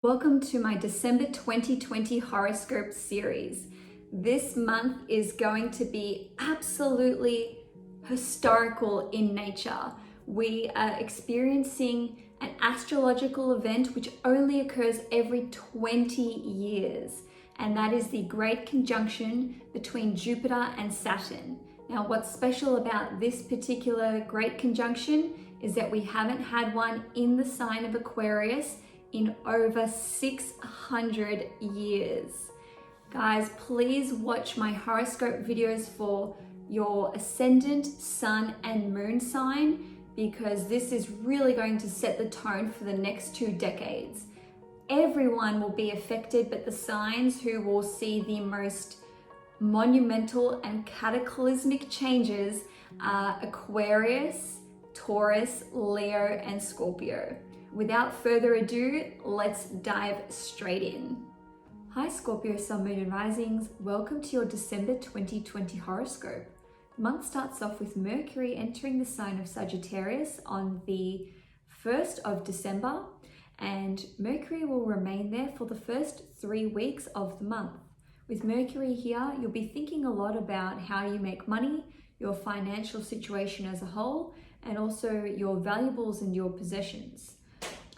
Welcome to my December 2020 horoscope series. This month is going to be absolutely historical in nature. We are experiencing an astrological event which only occurs every 20 years, and that is the great conjunction between Jupiter and Saturn. Now, what's special about this particular great conjunction is that we haven't had one in the sign of Aquarius in over 600 years. Guys, please watch my horoscope videos for your ascendant, sun, and moon sign, because this is really going to set the tone for the next 2 decades. Everyone will be affected, but the signs who will see the most monumental and cataclysmic changes are Aquarius, Taurus, Leo, and Scorpio. Without further ado, let's dive straight in. Hi Scorpio, Sun, Moon, and Risings. Welcome to your December 2020 horoscope. The month starts off with Mercury entering the sign of Sagittarius on the 1st of December, and Mercury will remain there for the first 3 weeks of the month. With Mercury here, you'll be thinking a lot about how you make money, your financial situation as a whole, and also your valuables and your possessions.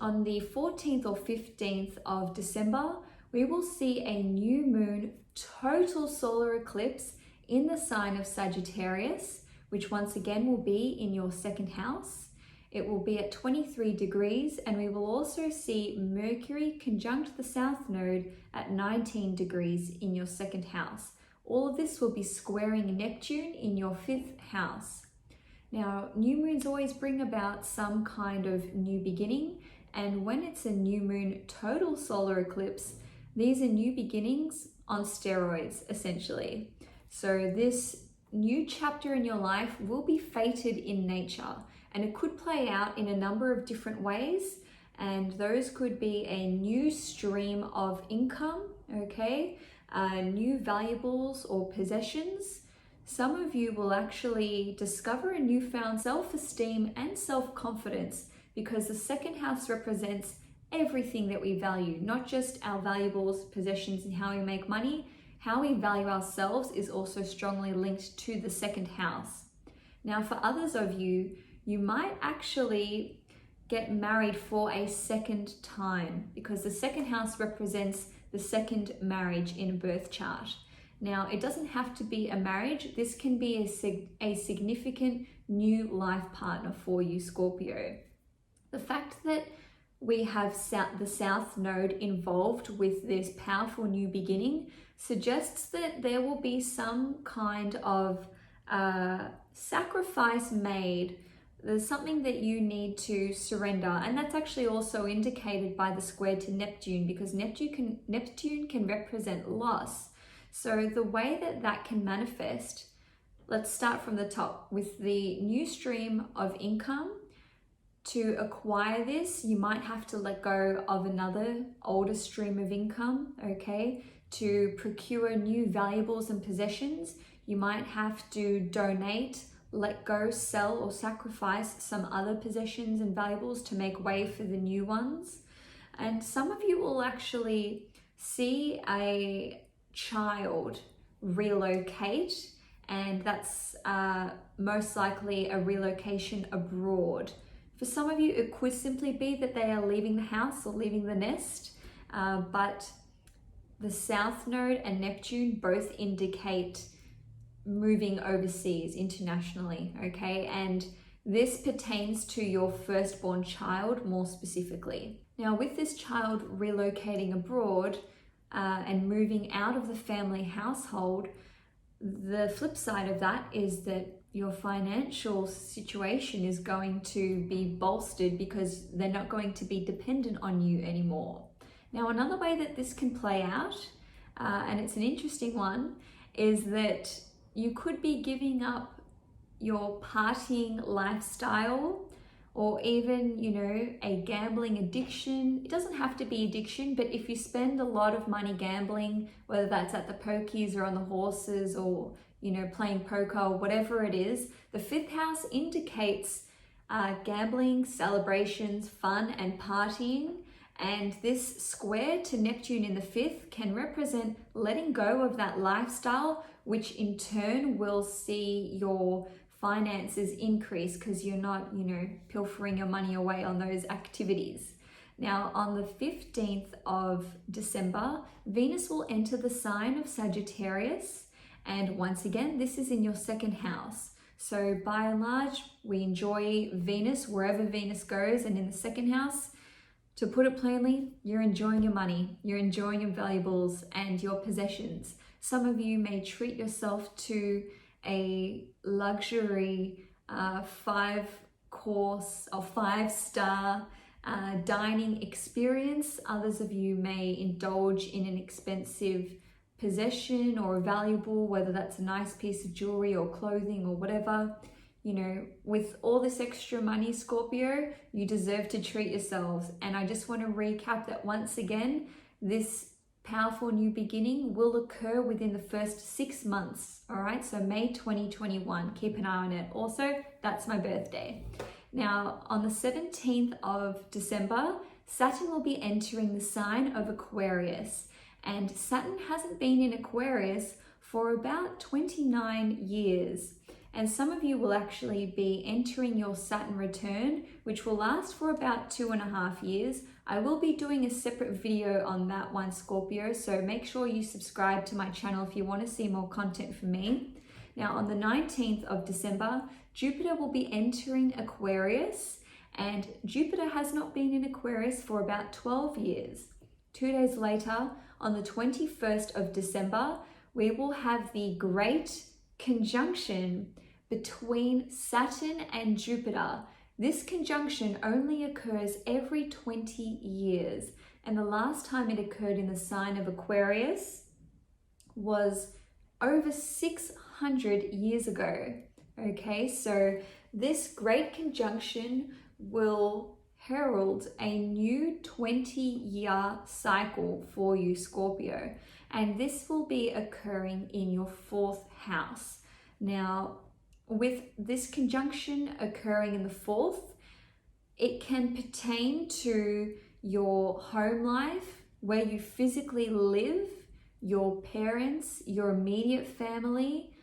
On the 14th or 15th of December, we will see a new moon total solar eclipse in the sign of Sagittarius, which once again will be in your second house. It will be at 23 degrees, and we will also see Mercury conjunct the South Node at 19 degrees in your second house. All of this will be squaring Neptune in your 5th house. Now, new moons always bring about some kind of new beginning, and when it's a new moon total solar eclipse, these are new beginnings on steroids, essentially. So this new chapter in your life will be fated in nature, and it could play out in a number of different ways, and those could be a new stream of income, okay, new valuables or possessions. Some of you will actually discover a newfound self-esteem and self-confidence, because the second house represents everything that we value, not just our valuables, possessions, and how we make money. How we value ourselves is also strongly linked to the second house. Now, for others of you, you might actually get married for a second time, because the second house represents the second marriage in a birth chart. Now, it doesn't have to be a marriage. This can be a significant new life partner for you, Scorpio. The fact that we have the South Node involved with this powerful new beginning suggests that there will be some kind of sacrifice made. There's something that you need to surrender, and that's actually also indicated by the square to Neptune, because Neptune can represent loss. So the way that can manifest, let's start from the top with the new stream of income. To acquire this, you might have to let go of another older stream of income, okay? To procure new valuables and possessions, you might have to donate, let go, sell, or sacrifice some other possessions and valuables to make way for the new ones. And some of you will actually see a child relocate, and that's most likely a relocation abroad. For some of you, it could simply be that they are leaving the house or leaving the nest, but the South Node and Neptune both indicate moving overseas, internationally, okay? And this pertains to your firstborn child more specifically. Now, with this child relocating abroad and moving out of the family household, the flip side of that is that your financial situation is going to be bolstered, because they're not going to be dependent on you anymore. Now, another way that this can play out, and it's an interesting one, is that you could be giving up your partying lifestyle, or even, a gambling addiction. It doesn't have to be addiction, but if you spend a lot of money gambling, whether that's at the pokies or on the horses, or playing poker, or whatever it is, the 5th house indicates gambling, celebrations, fun, and partying. And this square to Neptune in the 5th can represent letting go of that lifestyle, which in turn will see your finances increase because you're not, pilfering your money away on those activities. Now, on the 15th of December, Venus will enter the sign of Sagittarius. And once again, this is in your 2nd house. So by and large, we enjoy Venus wherever Venus goes. And in the 2nd house, to put it plainly, you're enjoying your money, you're enjoying your valuables and your possessions. Some of you may treat yourself to a luxury 5-course or 5-star dining experience. Others of you may indulge in an expensive possession or a valuable, whether that's a nice piece of jewelry or clothing or whatever. With all this extra money, Scorpio, you deserve to treat yourselves. And I just want to recap that once again, this powerful new beginning will occur within the first 6 months. All right, so May 2021, keep an eye on it. Also, that's my birthday. Now, on the 17th of December, Saturn will be entering the sign of Aquarius. And Saturn hasn't been in Aquarius for about 29 years. And some of you will actually be entering your Saturn return, which will last for about 2.5 years. I will be doing a separate video on that one, Scorpio, so make sure you subscribe to my channel if you want to see more content from me. Now, on the 19th of December, Jupiter will be entering Aquarius, and Jupiter has not been in Aquarius for about 12 years. 2 days later, on the 21st of December, we will have the great conjunction between Saturn and Jupiter. This conjunction only occurs every 20 years, and the last time it occurred in the sign of Aquarius was over 600 years ago. Okay, so this great conjunction will herald a new 20-year cycle for you, Scorpio, and this will be occurring in your 4th house. Now, with this conjunction occurring in the 4th, it can pertain to your home life, where you physically live, your parents, your immediate family,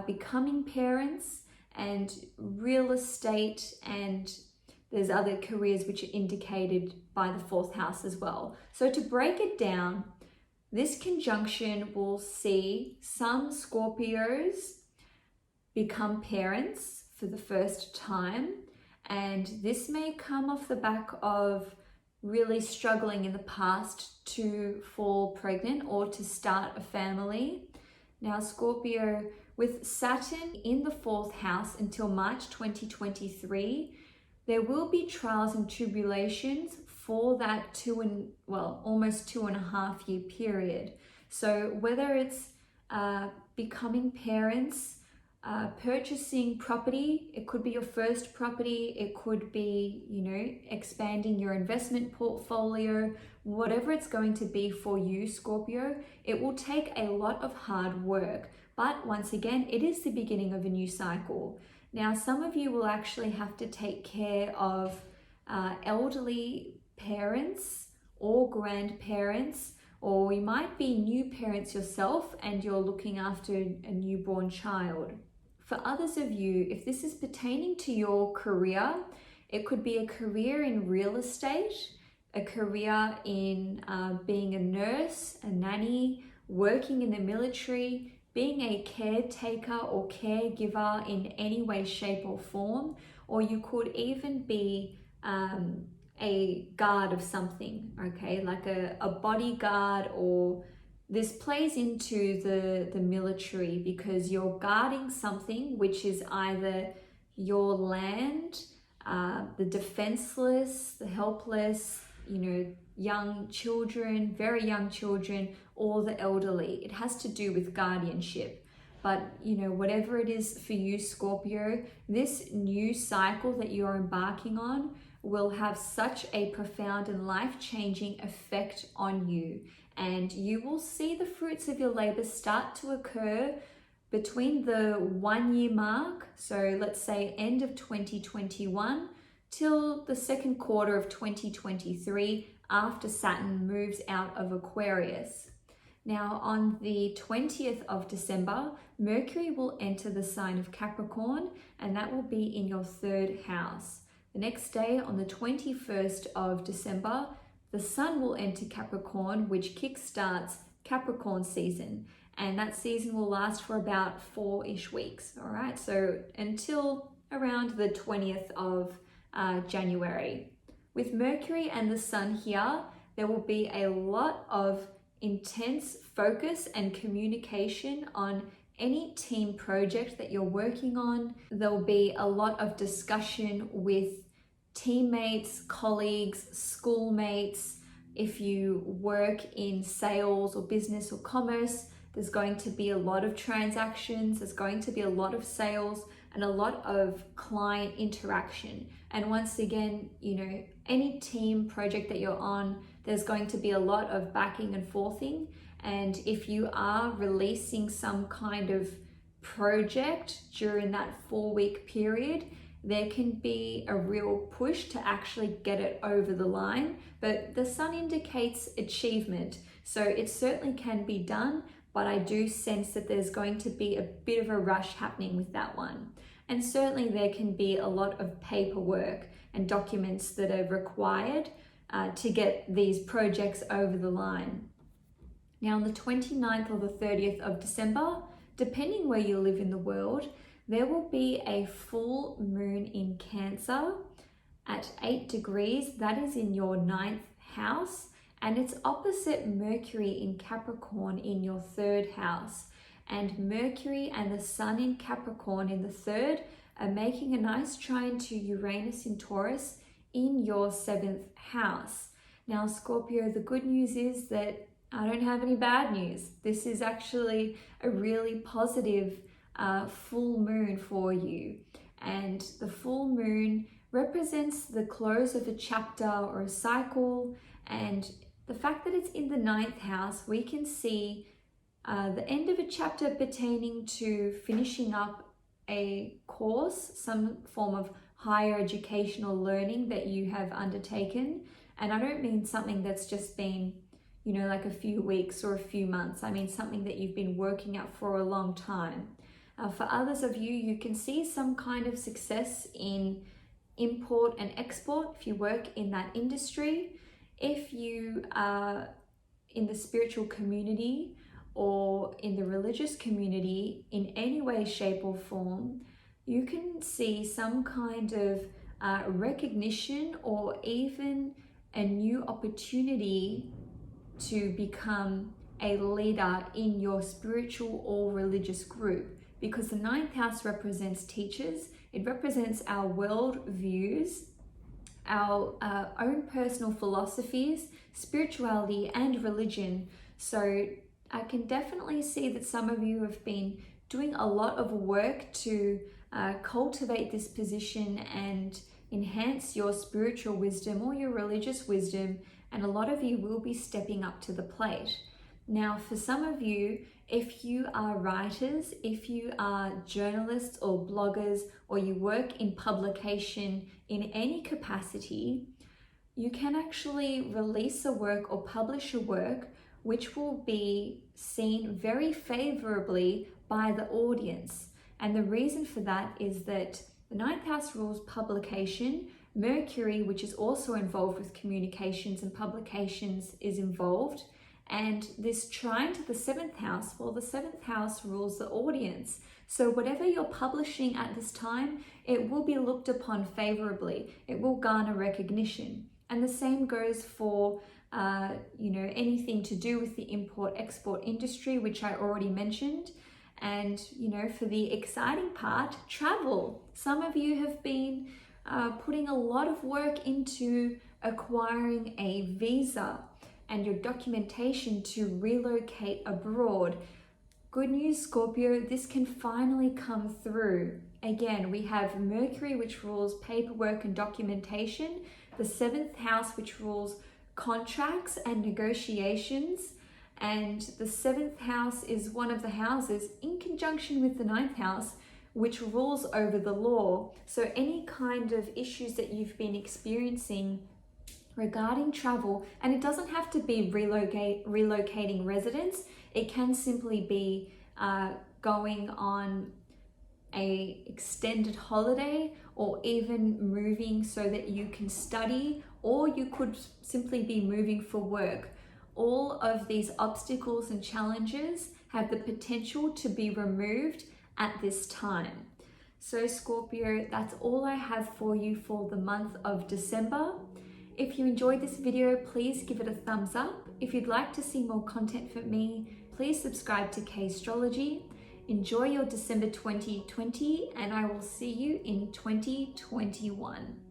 becoming parents, and real estate, and there's other careers which are indicated by the 4th house as well. So to break it down, this conjunction will see some Scorpios become parents for the first time, and this may come off the back of really struggling in the past to fall pregnant or to start a family. Now, Scorpio, with Saturn in the 4th house until March 2023, there will be trials and tribulations for that almost 2.5 year period. So whether it's becoming parents, purchasing property, it could be your first property, it could be, expanding your investment portfolio, whatever it's going to be for you, Scorpio, it will take a lot of hard work. But once again, it is the beginning of a new cycle. Now, some of you will actually have to take care of elderly parents or grandparents, or you might be new parents yourself and you're looking after a newborn child. For others of you, if this is pertaining to your career, it could be a career in real estate, a career in being a nurse, a nanny, working in the military, being a caretaker or caregiver in any way, shape or form, or you could even be a guard of something, okay, like a bodyguard, or this plays into the military because you're guarding something which is either your land, the defenseless, the helpless, young children, very young children, or the elderly. It has to do with guardianship. But, whatever it is for you, Scorpio, this new cycle that you're embarking on will have such a profound and life-changing effect on you. And you will see the fruits of your labor start to occur between the 1 year mark, so let's say end of 2021, till the 2nd quarter of 2023, after Saturn moves out of Aquarius. Now on the 20th of December, Mercury will enter the sign of Capricorn, and that will be in your 3rd house. The next day, on the 21st of December, the Sun will enter Capricorn, which kickstarts Capricorn season. And that season will last for about 4-ish weeks, all right? So until around the 20th of January. With Mercury and the Sun here, there will be a lot of intense focus and communication on any team project that you're working on. There'll be a lot of discussion with teammates, colleagues, schoolmates. If you work in sales or business or commerce, there's going to be a lot of transactions, there's going to be a lot of sales and a lot of client interaction. And once again, you know, any team project that you're on, there's going to be a lot of backing and forthing. And if you are releasing some kind of project during that 4-week period, there can be a real push to actually get it over the line. But the Sun indicates achievement, so it certainly can be done, but I do sense that there's going to be a bit of a rush happening with that one. And certainly there can be a lot of paperwork and documents that are required to get these projects over the line. Now on the 29th or the 30th of December, depending where you live in the world, there will be a full moon in Cancer at 8 degrees. That is in your 9th house. And it's opposite Mercury in Capricorn in your 3rd house. And Mercury and the Sun in Capricorn in the 3rd are making a nice trine to Uranus in Taurus in your 7th house. Now, Scorpio, the good news is that I don't have any bad news. This is actually a really positive full moon for you. And the full moon represents the close of a chapter or a cycle, and the fact that it's in the 9th house, we can see the end of a chapter pertaining to finishing up a course, some form of higher educational learning that you have undertaken. And I don't mean something that's just been, you know, like a few weeks or a few months. I mean something that you've been working at for a long time. For others of you, you can see some kind of success in import and export if you work in that industry. If you are in the spiritual community or in the religious community in any way, shape or form, you can see some kind of recognition or even a new opportunity to become a leader in your spiritual or religious group, because the 9th house represents teachers. It represents our world views, our own personal philosophies, spirituality and religion. So I can definitely see that some of you have been doing a lot of work to cultivate this position and enhance your spiritual wisdom or your religious wisdom, and a lot of you will be stepping up to the plate. Now, for some of you, if you are writers, if you are journalists or bloggers, or you work in publication in any capacity, you can actually release a work or publish a work which will be seen very favorably by the audience. And the reason for that is that the 9th house rules publication. Mercury, which is also involved with communications and publications, is involved. And this trine to the 7th house, well, the 7th house rules the audience. So whatever you're publishing at this time, it will be looked upon favorably. It will garner recognition. And the same goes for anything to do with the import-export industry, which I already mentioned. And, for the exciting part, travel. Some of you have been putting a lot of work into acquiring a visa and your documentation to relocate abroad. Good news, Scorpio, this can finally come through. Again, we have Mercury, which rules paperwork and documentation, the 7th house, which rules contracts and negotiations, and the 7th house is one of the houses in conjunction with the 9th house, which rules over the law. So any kind of issues that you've been experiencing regarding travel, and it doesn't have to be relocating residence. It can simply be going on a extended holiday, or even moving so that you can study, or you could simply be moving for work. All of these obstacles and challenges have the potential to be removed at this time. So Scorpio, that's all I have for you for the month of December. If you enjoyed this video, please give it a thumbs up. If you'd like to see more content from me, please subscribe to K-Astrology. Enjoy your December 2020, and I will see you in 2021.